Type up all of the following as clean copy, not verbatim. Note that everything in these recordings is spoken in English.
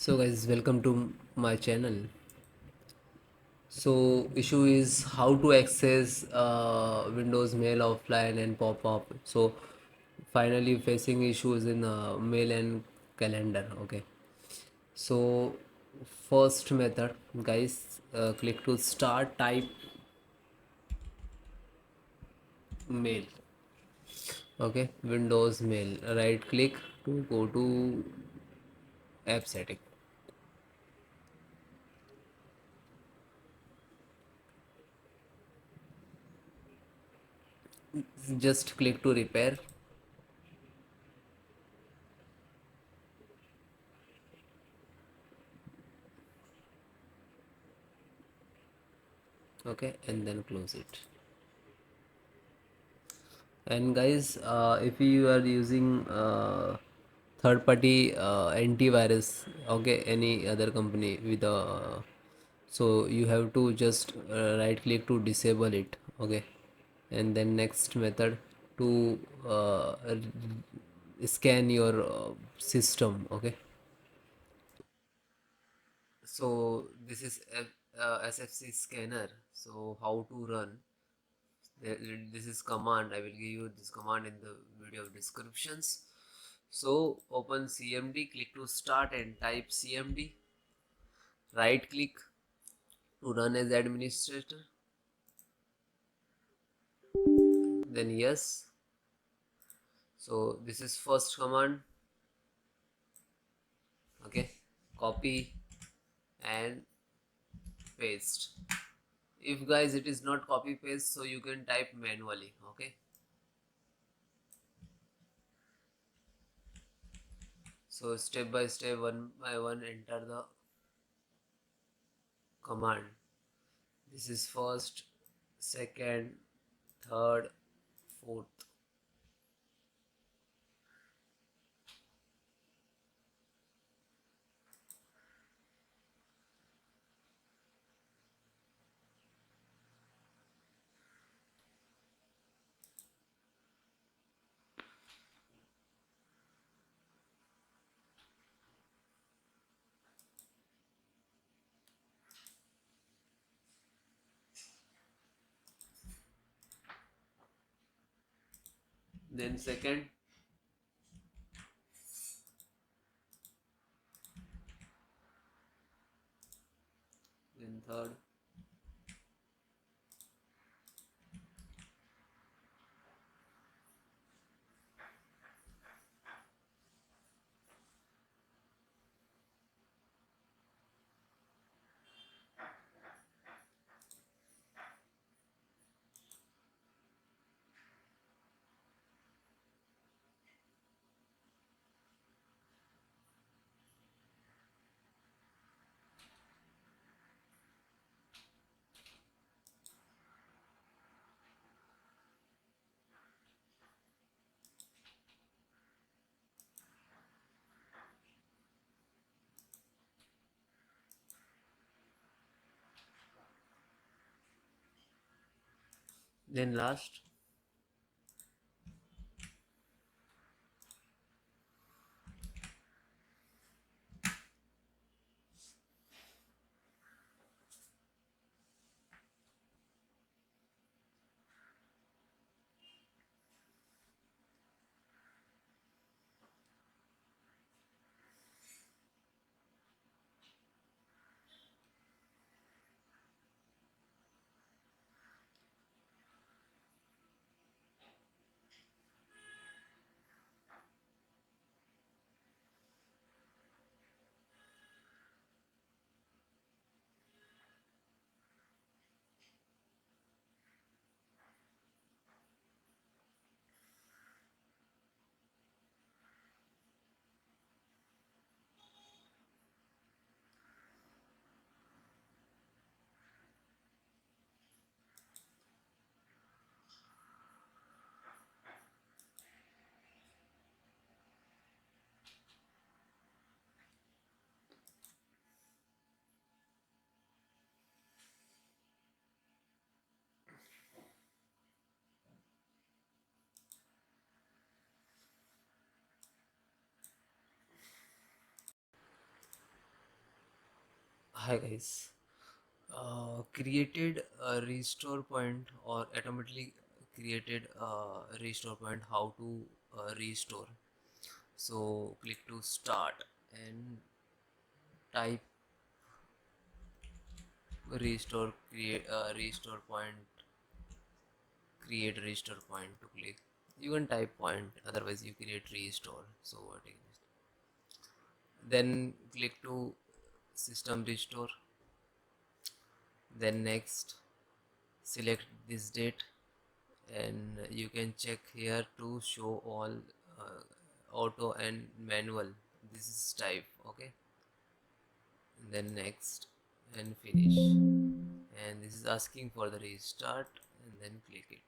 So guys, welcome to my channel. So issue is how to access Windows Mail offline and pop-up. So finally facing issues in mail and calendar. Okay, so first method guys, click to start, type mail. Okay, Windows Mail, right click to go to app setting. Just click to repair. Okay, and then close it. And guys, if you are using third party antivirus, okay, any other company with a, so you have to just right click to disable it. Okay, and then next method to scan your system. Okay, so this is SFC scanner. So how to run? This is command. I will give you this command in the video descriptions. So open CMD, click to start and type CMD. Right click to run as administrator. Then yes. So this is first command. Okay. Copy and paste. If guys it is not copy paste, so you can type manually. Okay. So step by step, one by one, enter the command. This is first, second, third, fourth. Then second, then third, then last. Hi guys. Created a restore point or automatically created a restore point. How to restore? So click to start and type restore, create restore point, create restore point to click. You can type point, otherwise you create restore. So what is it? Then click to system restore, then next select this date, and you can check here to show all auto and manual. This is type, okay, and then next and finish, and this is asking for the restart, and then click it.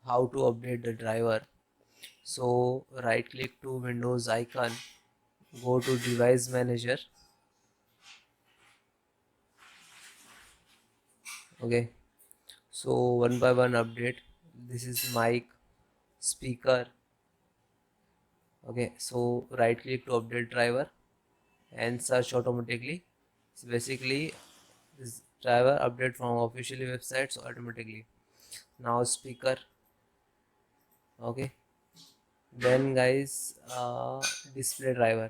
How to update the driver? So right click to Windows icon, go to device manager, okay, so one by one update. This is mic, speaker, okay, so right click to update driver and search automatically. So basically this driver update from officially websites automatically. Now speaker, okay, then guys display driver,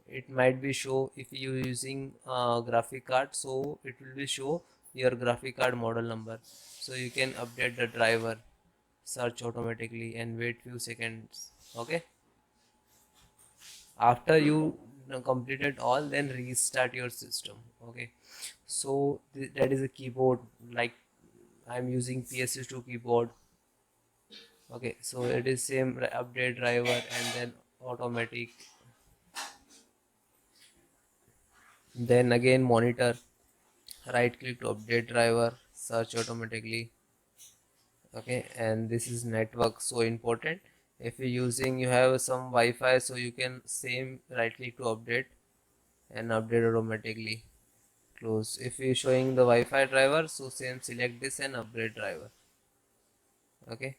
it might be show if you using graphic card, so it will be show your graphic card model number, so you can update the driver, search automatically and wait few seconds, okay. After you completed all, then restart your system, okay. So that is a keyboard, like I'm using PS2 keyboard, okay, so it is same update driver and then automatic, then again monitor, right click to update driver, search automatically. Okay, and this is network, so important. If you're using, you have some Wi-Fi, so you can same right click to update and update automatically. Close. If you're showing the Wi-Fi driver, so same select this and upgrade driver. Okay,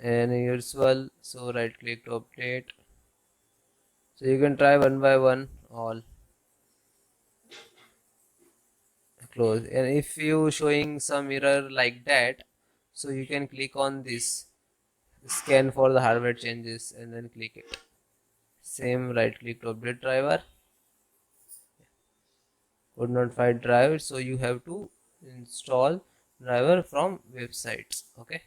and usual, so right click to update. So you can try one by one all. Close. And if you showing some error like that, so you can click on this scan for the hardware changes and then click it. Same right click to update driver. Could not find driver, so you have to install driver from websites. Okay.